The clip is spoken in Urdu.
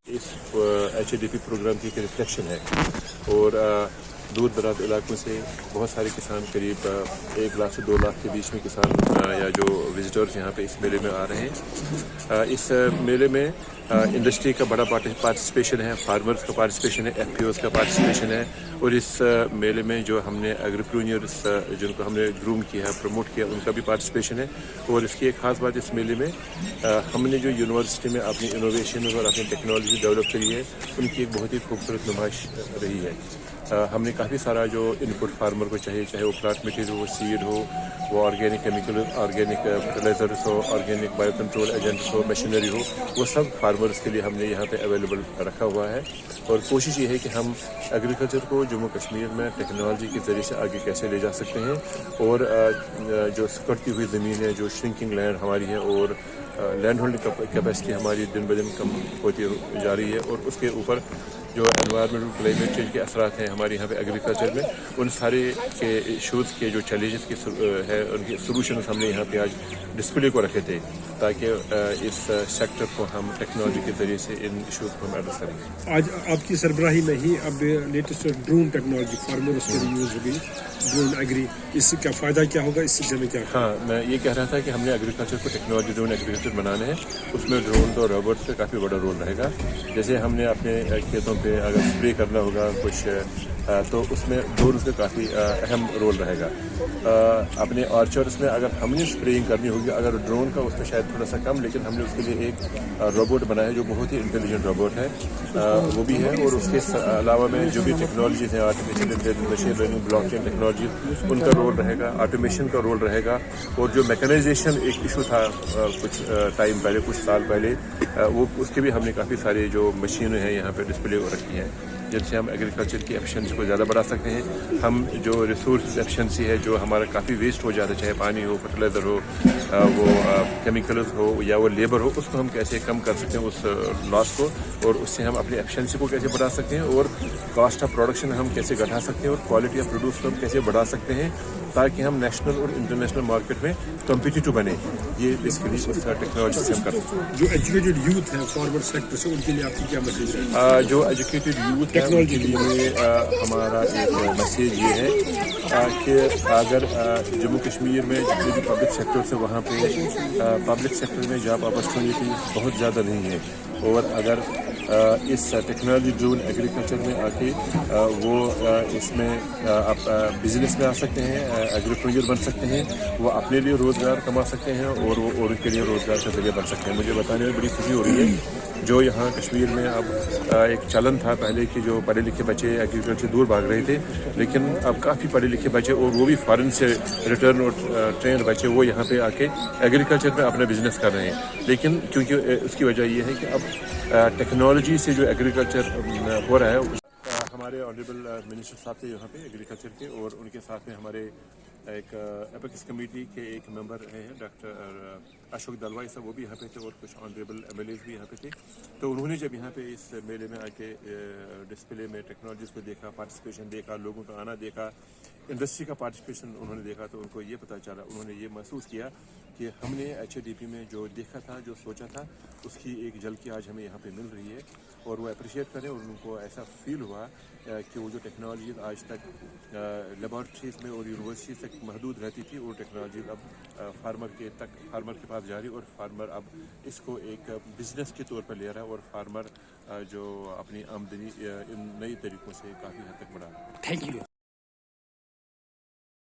اس HADP پروگرام کی ایک ریفلیکشن ہے اور دور دراز علاقوں سے بہت سارے کسان قریب 1 لاکھ سے 2 لاکھ کے بیچ میں کسان یا جو وزٹرز یہاں پہ اس میلے میں آ رہے ہیں. اس میلے میں انڈسٹری کا بڑا پارٹیسپیشن ہے, فارمرز کا پارٹیسپیشن ہے, FPOز کا پارٹیسپیشن ہے, اور اس میلے میں جو ہم نے ایگریپرینیورز جن کو ہم نے گروم کیا ہے, پروموٹ کیا, ان کا بھی پارٹیسپیشن ہے. اور اس کی ایک خاص بات اس میلے میں ہم نے جو یونیورسٹی میں اپنی انوویشن اور اپنی ٹیکنالوجی ڈیولپ کری ہے, ان کی ایک بہت ہی خوبصورت نمائش رہی ہے. ہم نے کافی سارا جو ان پٹ فارمر کو چاہے وہ پلانٹ مٹیریل ہو, سیڈ ہو, وہ آرگینک کیمیکل, آرگینک فرٹیلائزرس ہو, آرگینک بایو کنٹرول ایجنٹس ہو, مشینری ہو, وہ سب فارمرز کے لیے ہم نے یہاں پہ اویلیبل رکھا ہوا ہے. اور کوشش یہ ہے کہ ہم ایگریکلچر کو جموں کشمیر میں ٹیکنالوجی کے ذریعے سے آگے کیسے لے جا سکتے ہیں, اور جو سکڑتی ہوئی زمین ہے, جو شرنکنگ لینڈ ہماری ہے, اور لینڈ ہولڈنگ کیپیسٹی ہماری دن بدن کم ہوتی جا رہی ہے, اور اس کے اوپر جو انوائرمنٹل کلائمیٹ چینج کے اثرات ہیں ہمارے یہاں پہ ایگریکلچر میں, ان سارے کے ایشوز کے جو چیلنجز کی ہے, ان کے سلوشنز ہم نے یہاں پہ آج ڈسپلے کو رکھے تھے, تاکہ اس سیکٹر کو ہم ٹیکنالوجی کے ذریعے سے ان ایشوز کو ہم ایڈریس کریں گے. آج آپ کی سربراہی میں ہی اب لیٹسٹ ڈرون ٹیکنالوجی فارمرز کے لیے یوز ہوگی, ڈرون ایگری, اس کا فائدہ کیا ہوگا, اس سلسلے میں کیا؟ ہاں, میں یہ کہہ رہا تھا کہ ہم نے ایگریکلچر کو ٹیکنالوجی ڈرون ایگریکلچر بنانا ہے. اس میں ڈرون اور روبوٹس کا کافی بڑا رول رہے گا. جیسے ہم نے اپنے کھیتوں پہ اگر اسپرے کرنا ہوگا کچھ, تو اس میں ڈرونز کا کافی اہم رول رہے گا. اپنے آرچرس میں اگر ہم نے اسپریئنگ کرنی ہوگی, اگر ڈرون کا اس میں شاید تھوڑا سا کم, لیکن ہم نے اس کے لیے ایک روبوٹ بنایا ہے جو بہت ہی انٹیلیجنٹ روبوٹ ہے, وہ بھی ہے. اور اس کے علاوہ میں جو بھی ٹیکنالوجیز ہیں, artificial intelligence, machine learning, block chain technology, ان کا رول رہے گا, آٹومیشن کا رول رہے گا. اور جو میکنائزیشن ایک ایشو تھا کچھ ٹائم پہلے, کچھ سال پہلے, وہ اس کے بھی ہم نے کافی سارے جو مشینیں ہیں یہاں پہ ڈسپلے رکھی ہیں, جن سے ہم ایگریکلچر کی ایفیشنسی کو زیادہ بڑھا سکتے ہیں. ہم جو ریسورس ایفیشنسی ہے, جو ہمارا کافی ویسٹ ہو جاتا ہے, چاہے پانی ہو, فرٹیلائزر ہو, وہ کیمیکلز ہو, یا وہ لیبر ہو, اس کو ہم کیسے کم کر سکتے ہیں, اس لاس کو, اور اس سے ہم اپنی ایفیشنسی کو کیسے بڑھا سکتے ہیں, اور کاسٹ آف پروڈکشن ہم کیسے گھٹا سکتے ہیں, اور کوالٹی آف پروڈیوس کو ہم کیسے بڑھا سکتے ہیں, تاکہ ہم نیشنل اور انٹرنیشنل مارکیٹ میں کمپیٹیٹو بنے. یہ بیسیکلی اس ٹیکنالوجی سے ہم کر سکتے ہیں. جو ایجوکیٹڈ یوتھ ہے فارورڈ سیکٹر سے, ان کے لیے آپ کی کیا میسیج ہے؟ جو ایجوکیٹڈ یوتھ ہے ان کے لیے ہمارا ایک میسیج یہ ہے کہ اگر جموں کشمیر میں جتنے بھی پبلک سیکٹر ہے, وہاں پہ پبلک سیکٹر میں جاب اپرچونیٹیز بہت زیادہ نہیں ہیں, اور اگر اس ٹیکنالوجی ڈرون ایگریکلچر میں آ کے وہ اس میں بزنس میں آ سکتے ہیں, ایگریپرینیور بن سکتے ہیں, وہ اپنے لیے روزگار کما سکتے ہیں, اور وہ اور کے لیے روزگار کا ذریعہ بن سکتے ہیں. مجھے بتانے میں بڑی خوشی ہو رہی ہے جو یہاں کشمیر میں اب ایک چلن تھا پہلے کہ جو پڑھے لکھے بچے ایگریکلچر سے دور بھاگ رہے تھے, لیکن اب کافی پڑھے لکھے بچے, اور وہ بھی فارن سے ریٹرن اور ٹرینڈ بچے, وہ یہاں پہ آ کے ایگریکلچر میں اپنا بزنس کر رہے ہیں. لیکن کیونکہ اس کی وجہ یہ ہے کہ اب ٹیکنالوجی سے جو ایگریکلچر ہو رہا ہے, ہمارے آنریبل منسٹر صاحب تھے یہاں پہ ایگریکلچر کے, اور ان کے ساتھ میں ہمارے ایک ایپیکس کمیٹی کے ایک ممبر ہیں ڈاکٹر اشوک دلوائی صاحب, وہ بھی یہاں پہ تھے, اور کچھ آنریبل MLAs بھی یہاں پہ تھے. تو انہوں نے جب یہاں پہ اس میلے میں آ کے ڈسپلے میں ٹیکنالوجیز کو دیکھا, پارٹیسپیشن دیکھا, لوگوں کا آنا دیکھا, انڈسٹری کا پارٹیسپیشن انہوں نے دیکھا, تو ان کو یہ پتہ چلا, انہوں نے یہ محسوس کیا کہ ہم نے HADP میں جو دیکھا تھا, جو سوچا تھا, اس کی ایک جھلکی آج ہمیں یہاں پہ مل رہی ہے. اور وہ اپریشیٹ کریں, اور ان کو ایسا فیل ہوا کہ وہ جو ٹیکنالوجیز آج تک لیبارٹریز میں اور یونیورسٹیز تک محدود رہتی تھی, وہ ٹیکنالوجیز اب فارمر کے پاس جا رہی, اور فارمر اب اس کو ایک بزنس کے طور پر لے رہا ہے, اور فارمر جو اپنی آمدنی ان نئی طریقوں سے کافی حد تک بڑھا رہا ہے. Thank you.